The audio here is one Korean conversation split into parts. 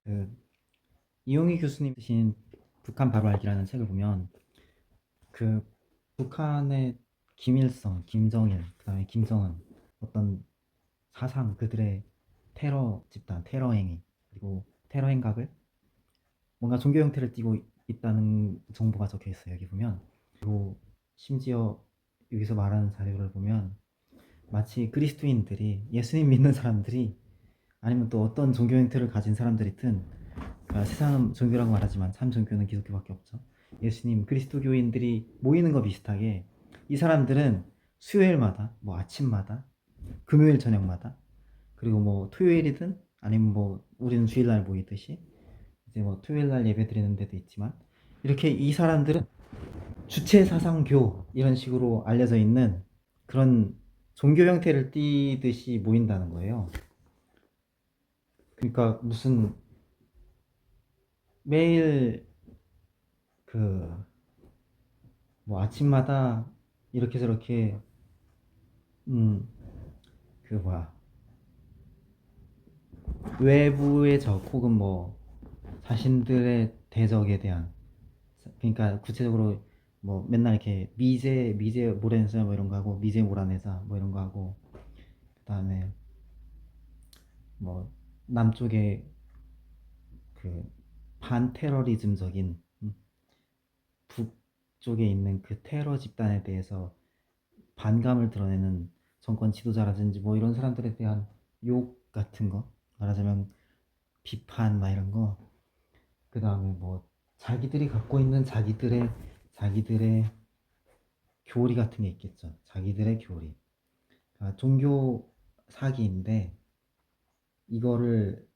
그 이용희 교수님 쓰신 북한 바로 알기라는 책을 보면 그 북한의 김일성, 김정일, 그다음에 김정은 어떤 사상 그들의 테러 집단, 테러 행위 그리고 테러 행각을 뭔가 종교 형태를 띠고 있다는 정보가 적혀 있어요. 여기 보면 그리고 심지어 여기서 말하는 자료를 보면 마치 그리스도인들이 예수님 믿는 사람들이 아니면 또 어떤 종교 형태를 가진 사람들이든 세상 종교라고 말하지만 참 종교는 기독교밖에 없죠. 예수님, 그리스도교인들이 모이는 거 비슷하게 이 사람들은 수요일마다, 뭐 아침마다, 금요일 저녁마다, 그리고 뭐 토요일이든 아니면 뭐 우리는 주일날 모이듯이 이제 뭐 토요일날 예배 드리는 데도 있지만 이렇게 이 사람들은 주체사상교 이런 식으로 알려져 있는 그런 종교 형태를 띠듯이 모인다는 거예요. 그러니까 무슨 매일 그 뭐 아침마다 이렇게 저렇게 음 그 뭐야 외부의 적 혹은 뭐 자신들의 대적에 대한 그러니까 구체적으로 뭐 맨날 이렇게 미제 모래내사 뭐 이런 거 하고 미제 모라내사 뭐 이런 거 하고 그다음에 뭐 남쪽에 그 반테러리즘적인 북쪽에 있는 그 테러 집단에 대해서 반감을 드러내는 정권 지도자라든지 뭐 이런 사람들에 대한 욕 같은 거 말하자면 비판 막 이런 거 그다음에 뭐 자기들이 갖고 있는 자기들의 교리 같은 게 있겠죠. 자기들의 교리. 그러니까 종교 사기인데 이거를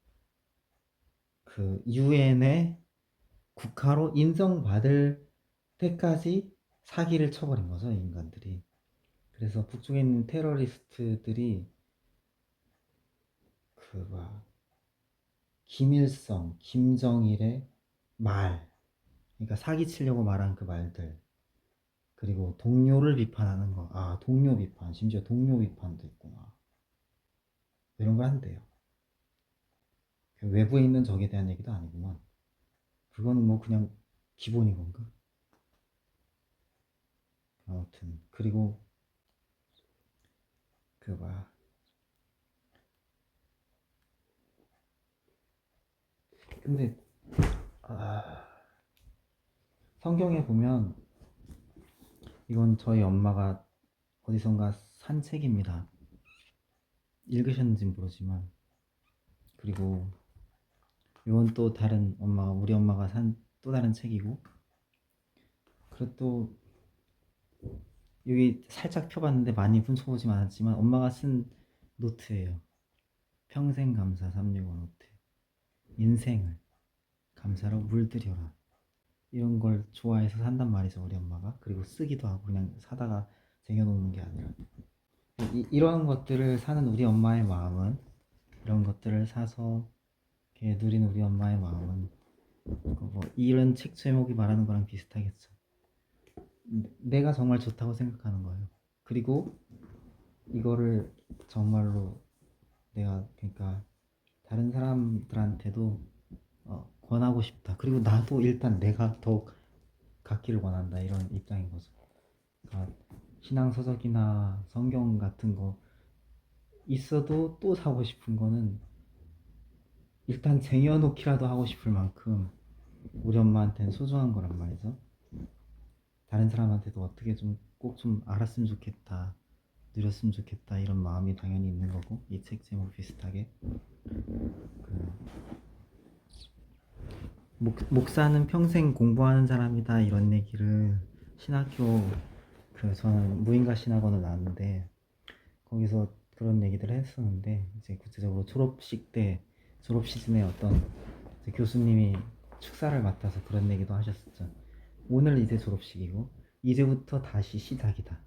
그 유엔의 국가로 인정받을 때까지 사기를 쳐버린 거죠, 인간들이. 그래서 북쪽에 있는 테러리스트들이 그막 김일성, 김정일의 말, 그러니까 사기치려고 말한 그 말들, 그리고 동료를 비판하는 거, 아, 동료 비판, 심지어 동료 비판도 있구나. 이런 걸 한대요. 외부에 있는 적에 대한 얘기도 아니구만. 그거는 뭐 그냥 기본인 건가? 아무튼, 그리고 그 뭐야. 근데, 아, 성경에 보면, 이건 저희 엄마가 어디선가 산 책입니다. 읽으셨는지 모르지만, 그리고 이건 또 다른 우리 엄마가 산 또 다른 책이고, 그리고 또 여기 살짝 펴봤는데 많이 훔쳐보진 않았지만 엄마가 쓴 노트예요. 평생 감사 365 노트. 인생을 감사로 물들여라. 이런 걸 좋아해서 산단 말이죠, 우리 엄마가. 그리고 쓰기도 하고 그냥 사다가 쟁여놓는 게 아니라. 이런 것들을 사는 우리 엄마의 마음은 이런 것들을 사서 이렇게 누리는 우리 엄마의 마음은 뭐 이런 책 제목이 말하는 거랑 비슷하겠죠. 내가 정말 좋다고 생각하는 거예요. 그리고 이거를 정말로 내가 그러니까 다른 사람들한테도 권하고 싶다. 그리고 나도 일단 내가 더 갖기를 원한다. 이런 입장인 거죠. 그러니까 신앙서적이나 성경 같은 거 있어도 또 사고 싶은 거는 일단 쟁여놓기라도 하고 싶을 만큼 우리 엄마한테는 소중한 거란 말이죠. 다른 사람한테도 어떻게 좀 꼭 좀 알았으면 좋겠다. 누렸으면 좋겠다. 이런 마음이 당연히 있는 거고 이 책 제목 비슷하게 그 목사는 평생 공부하는 사람이다 이런 얘기를 신학교 저는 무인가 신학원을 나왔는데 거기서 그런 얘기들을 했었는데 이제 구체적으로 졸업식 때 졸업 시즌에 어떤 교수님이 축사를 맡아서 그런 얘기도 하셨었죠. 오늘 이제 졸업식이고 이제부터 다시 시작이다.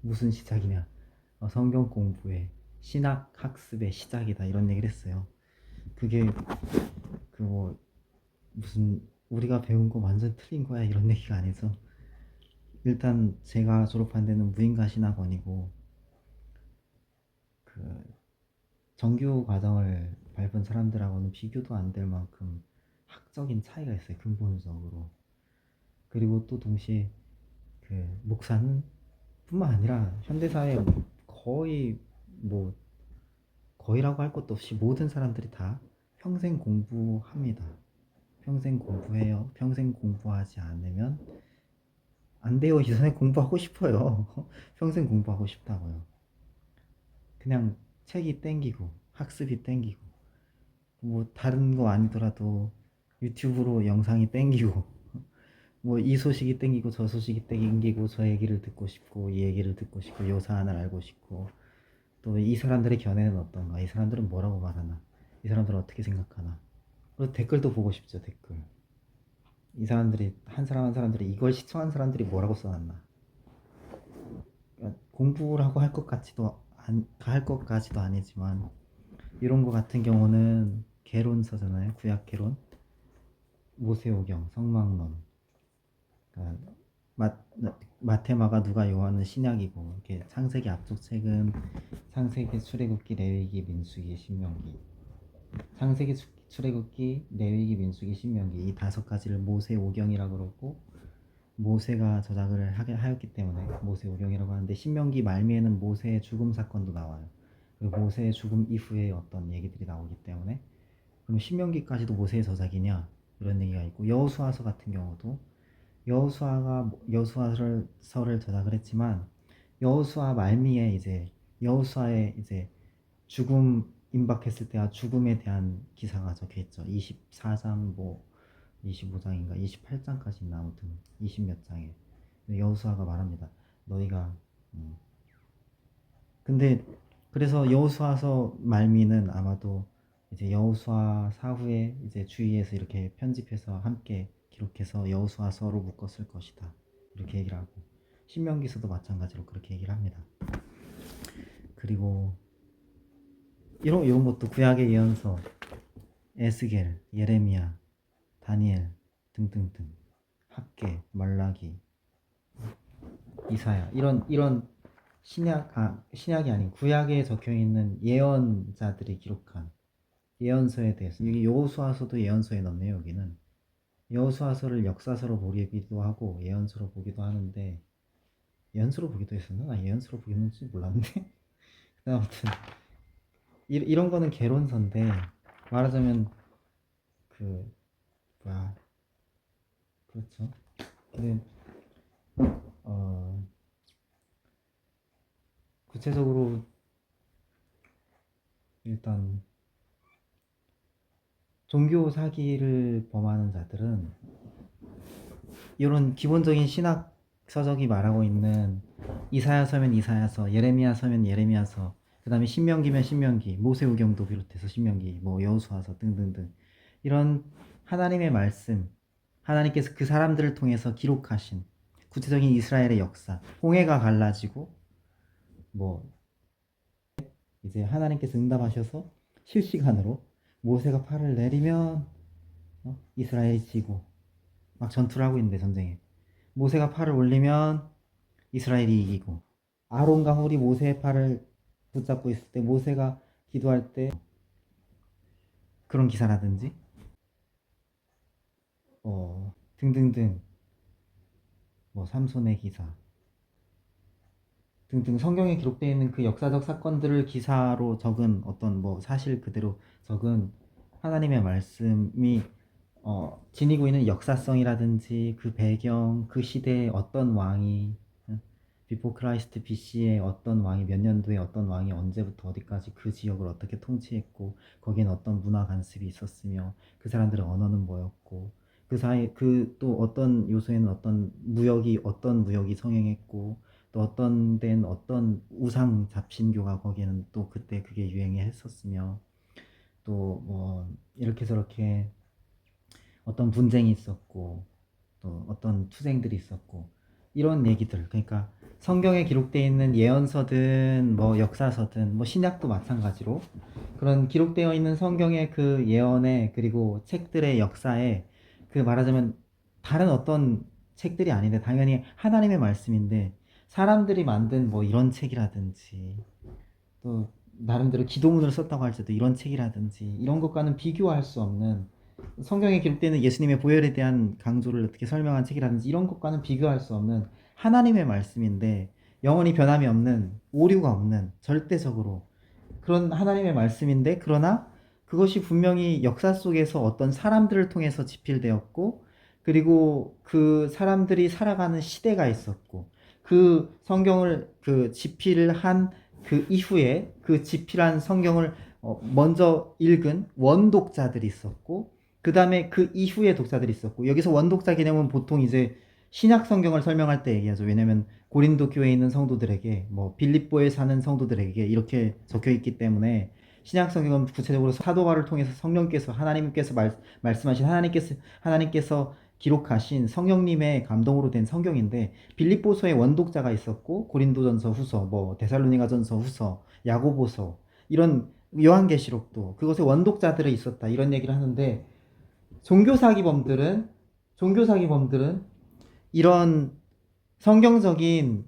무슨 시작이냐? 성경 공부의 신학 학습의 시작이다 이런 얘기를 했어요. 그게 그 뭐 무슨 우리가 배운 거 완전 틀린 거야 이런 얘기가 아니죠. 일단 제가 졸업한 데는 무인가 신학원이고 그 정규 과정을 밟은 사람들하고는 비교도 안 될 만큼 학적인 차이가 있어요, 근본적으로. 그리고 또 동시에 그 목사는 뿐만 아니라 현대사회 거의 뭐 거의라고 할 것도 없이 모든 사람들이 다 평생 공부합니다. 평생 공부해요. 평생 공부하지 않으면 안 돼요. 이전에 공부하고 싶어요. 평생 공부하고 싶다고요. 그냥 책이 땡기고 학습이 땡기고 뭐 다른 거 아니더라도 유튜브로 영상이 땡기고 뭐 이 소식이 땡기고 저 소식이 땡기고 저 얘기를 듣고 싶고 이 얘기를 듣고 싶고 요 사안을 알고 싶고 또 이 사람들의 견해는 어떤가, 이 사람들은 뭐라고 말하나, 이 사람들은 어떻게 생각하나. 그리고 댓글도 보고 싶죠. 댓글. 이 사람들이 한 사람 한 사람들이 이걸 시청한 사람들이 뭐라고 써놨나. 그러니까 공부라고 할 것 같지도 할 것까지도 아니지만 이런 거 같은 경우는 개론서잖아요. 구약 개론, 모세오경, 성막론. 그러니까 마테마가 누가 요한은 신약이고 이렇게 창세기 앞쪽 책은 창세기, 출애굽기, 레위기, 민수기, 신명기. 창세기, 출애굽기, 레위기, 민수기, 신명기 이 다섯 가지를 모세오경이라고 그러고 모세가 저작을 하였기 때문에 모세오경이라고 하는데 신명기 말미에는 모세의 죽음 사건도 나와요. 그리고 모세의 죽음 이후에 어떤 얘기들이 나오기 때문에 그럼 신명기까지도 모세의 저작이냐 이런 얘기가 있고 여호수아서 같은 경우도 여호수아가 여호수아서를 저작을 했지만 여호수아 말미에 이제 여호수아의 이제 죽음 임박했을 때와 죽음에 대한 기사가 적혀 있죠. 24장 뭐 25장인가 28장까지 있나 아무튼 20 몇 장에 여호수아가 말합니다. 너희가 근데 그래서 여호수아서 말미는 아마도 이제 여호수아 사후에 이제 주위에서 이렇게 편집해서 함께 기록해서 여호수아서로 묶었을 것이다. 이렇게 얘기를 하고 신명기서도 마찬가지로 그렇게 얘기를 합니다. 그리고 이런 것도 구약의 예언서 에스겔, 예레미야, 다니엘 등등등 학계, 말라기, 이사야 이런 신약이 아닌 구약에 적혀 있는 예언자들이 기록한 예언서에 대해서 여기 여호수아서도 예언서에 넣네요. 여기는 여호수아서를 역사서로 보기도 하고 예언서로 보기도 하는데 예언서로 보기도 했었나? 나 예언서로 보기는지 몰랐는데 아무튼 이런 거는 개론서인데 말하자면 그 뭐야 그렇죠. 근데 구체적으로 일단 종교 사기를 범하는 자들은 이런 기본적인 신학 서적이 말하고 있는 이사야서면 이사야서, 예레미야서면 예레미야서, 그 다음에 신명기면 신명기, 모세오경도 비롯해서 신명기, 뭐 여호수아서 등등등 이런 하나님의 말씀, 하나님께서 그 사람들을 통해서 기록하신 구체적인 이스라엘의 역사, 홍해가 갈라지고 뭐 이제 하나님께서 응답하셔서 실시간으로 모세가 팔을 내리면 이스라엘이 지고 막 전투를 하고 있는데 전쟁에 모세가 팔을 올리면 이스라엘이 이기고 아론과 홀이 모세의 팔을 붙잡고 있을 때 모세가 기도할 때 그런 기사라든지 등등등 뭐 삼손의 기사 등등 성경에 기록되어 있는 그 역사적 사건들을 기사로 적은 어떤 뭐 사실 그대로 적은 하나님의 말씀이 지니고 있는 역사성이라든지 그 배경, 그 시대에 어떤 왕이 비포 크라이스트 BC에 어떤 왕이 몇 년도에 어떤 왕이 언제부터 어디까지 그 지역을 어떻게 통치했고 거기엔 어떤 문화 간섭이 있었으며 그 사람들의 언어는 뭐였고 그 사이 그 또 어떤 요소에는 어떤 무역이 성행했고 또 어떤 데는 어떤 우상 잡신교가 거기에는 또 그때 그게 유행했었으며 또 뭐 이렇게 저렇게 어떤 분쟁이 있었고 또 어떤 투쟁들이 있었고 이런 얘기들 그러니까 성경에 기록되어 있는 예언서든 뭐 역사서든 뭐 신약도 마찬가지로 그런 기록되어 있는 성경의 그 예언에 그리고 책들의 역사에 그 말하자면 다른 어떤 책들이 아닌데 당연히 하나님의 말씀인데 사람들이 만든 뭐 이런 책이라든지 또 나름대로 기도문을 썼다고 할지도 이런 책이라든지 이런 것과는 비교할 수 없는 성경에 기록되는 예수님의 보혈에 대한 강조를 어떻게 설명한 책이라든지 이런 것과는 비교할 수 없는 하나님의 말씀인데 영원히 변함이 없는 오류가 없는 절대적으로 그런 하나님의 말씀인데 그러나 그것이 분명히 역사 속에서 어떤 사람들을 통해서 집필되었고 그리고 그 사람들이 살아가는 시대가 있었고 그 성경을 그 집필을 한 그 이후에 그 집필한 성경을 먼저 읽은 원독자들이 있었고 그 다음에 그 이후에 독자들이 있었고 여기서 원독자 개념은 보통 이제 신약 성경을 설명할 때 얘기하죠. 왜냐면 고린도 교회에 있는 성도들에게 뭐 빌립보에 사는 성도들에게 이렇게 적혀 있기 때문에 신약 성경은 구체적으로 사도바를 통해서 성령께서 하나님께서 말씀하신 하나님께서 기록하신 성령님의 감동으로 된 성경인데 빌립보서에 원독자가 있었고 고린도전서 후서 뭐 데살로니가전서 후서 야고보서 이런 요한계시록도 그것에 원독자들이 있었다 이런 얘기를 하는데 종교사기범들은 종교사기범들은 이런 성경적인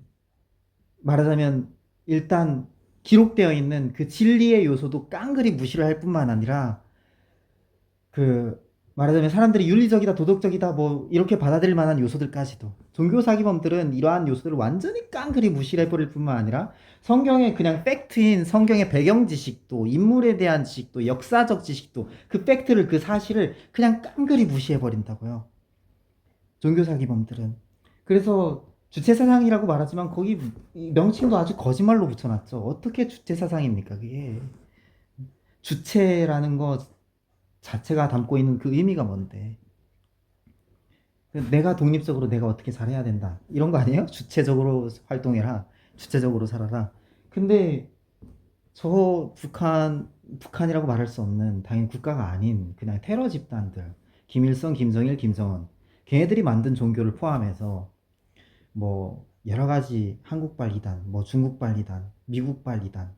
말하자면 일단 기록되어 있는 그 진리의 요소도 깡그리 무시를 할 뿐만 아니라 그 말하자면 사람들이 윤리적이다 도덕적이다 뭐 이렇게 받아들일 만한 요소들까지도 종교 사기범들은 이러한 요소들을 완전히 깡그리 무시를 해버릴 뿐만 아니라 성경의 그냥 팩트인 성경의 배경 지식도 인물에 대한 지식도 역사적 지식도 그 팩트를 그 사실을 그냥 깡그리 무시해버린다고요. 종교 사기범들은. 그래서 주체사상이라고 말하지만 거기 명칭도 아주 거짓말로 붙여놨죠. 어떻게 주체사상입니까 그게. 주체라는 것 자체가 담고 있는 그 의미가 뭔데. 내가 독립적으로 내가 어떻게 잘해야 된다. 이런 거 아니에요? 주체적으로 활동해라. 주체적으로 살아라. 근데 저 북한이라고 말할 수 없는 당연히 국가가 아닌 그냥 테러 집단들. 김일성, 김정일, 김정은. 걔네들이 만든 종교를 포함해서 뭐 여러 가지 한국발 이단, 뭐 중국발 이단, 미국발 이단,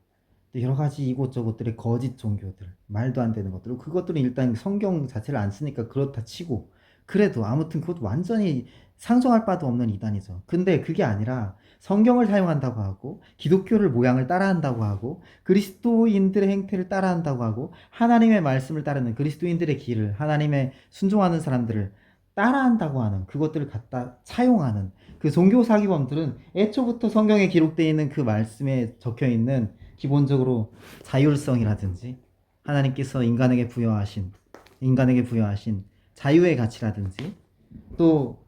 여러 가지 이곳저곳들의 거짓 종교들, 말도 안 되는 것들, 그것들은 일단 성경 자체를 안 쓰니까 그렇다 치고, 그래도 아무튼 그것 완전히 상종할 바도 없는 이단이죠. 근데 그게 아니라 성경을 사용한다고 하고, 기독교를 모양을 따라한다고 하고, 그리스도인들의 행태를 따라한다고 하고, 하나님의 말씀을 따르는 그리스도인들의 길을, 하나님의 순종하는 사람들을 따라한다고 하는 그것들을 갖다 차용하는 그 종교 사기범들은 애초부터 성경에 기록되어 있는 그 말씀에 적혀 있는 기본적으로 자율성이라든지 하나님께서 인간에게 부여하신 자유의 가치라든지 또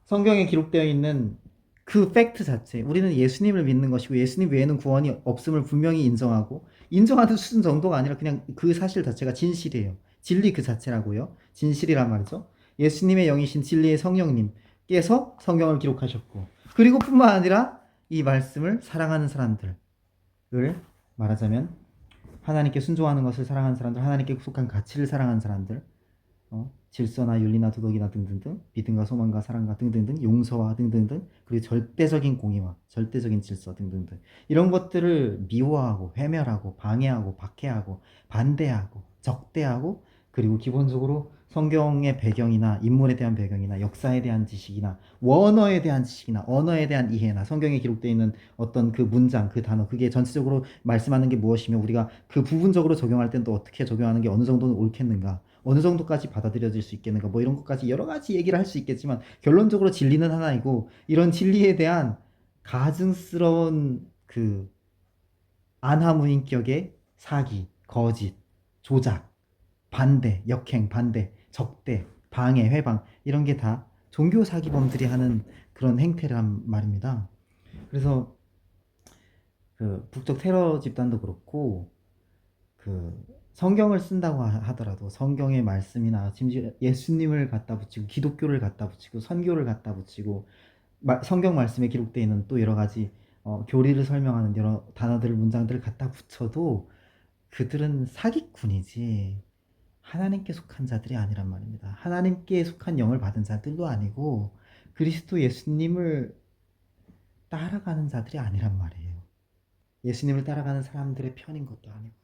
성경에 기록되어 있는 그 팩트 자체 우리는 예수님을 믿는 것이고 예수님 외에는 구원이 없음을 분명히 인정하는 수준 정도가 아니라 그냥 그 사실 자체가 진실이에요. 진리 그 자체라고요. 진실이란 말이죠. 예수님의 영이신 진리의 성령님께서 성경을 기록하셨고 그리고 뿐만 아니라 이 말씀을 사랑하는 사람들을 말하자면 하나님께 순종하는 것을 사랑하는 사람들, 하나님께 속한 가치를 사랑하는 사람들, 질서나 윤리나 도덕이나 등등등, 믿음과 소망과 사랑과 등등등, 용서와 등등등, 그리고 절대적인 공의와 절대적인 질서 등등등 이런 것들을 미워하고 회멸하고 방해하고 박해하고 반대하고 적대하고 그리고 기본적으로 성경의 배경이나 인물에 대한 배경이나 역사에 대한 지식이나 원어에 대한 지식이나 언어에 대한 이해나 성경에 기록되어 있는 어떤 그 문장, 그 단어, 그게 전체적으로 말씀하는 게 무엇이며 우리가 그 부분적으로 적용할 땐 또 어떻게 적용하는 게 어느 정도는 옳겠는가, 어느 정도까지 받아들여질 수 있겠는가, 뭐 이런 것까지 여러 가지 얘기를 할 수 있겠지만 결론적으로 진리는 하나이고 이런 진리에 대한 가증스러운 그 안하무인격의 사기, 거짓, 조작, 반대, 역행, 반대, 적대, 방해, 회방 이런 게 다 종교 사기범들이 하는 그런 행태란 말입니다. 그래서 그 북쪽 테러 집단도 그렇고 그 성경을 쓴다고 하더라도 성경의 말씀이나 심지어 예수님을 갖다 붙이고 기독교를 갖다 붙이고 선교를 갖다 붙이고 성경 말씀에 기록되어 있는 또 여러 가지 교리를 설명하는 여러 단어들 문장들을 갖다 붙여도 그들은 사기꾼이지 하나님께 속한 자들이 아니란 말입니다. 하나님께 속한 영을 받은 자들도 아니고 그리스도 예수님을 따라가는 자들이 아니란 말이에요. 예수님을 따라가는 사람들의 편인 것도 아니고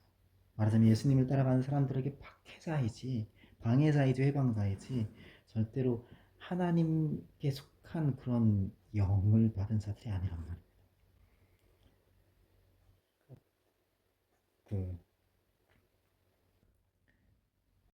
말하자면 예수님을 따라가는 사람들에게 박해자이지 방해자이지 회방자이지 절대로 하나님께 속한 그런 영을 받은 자들이 아니란 말이에요. 그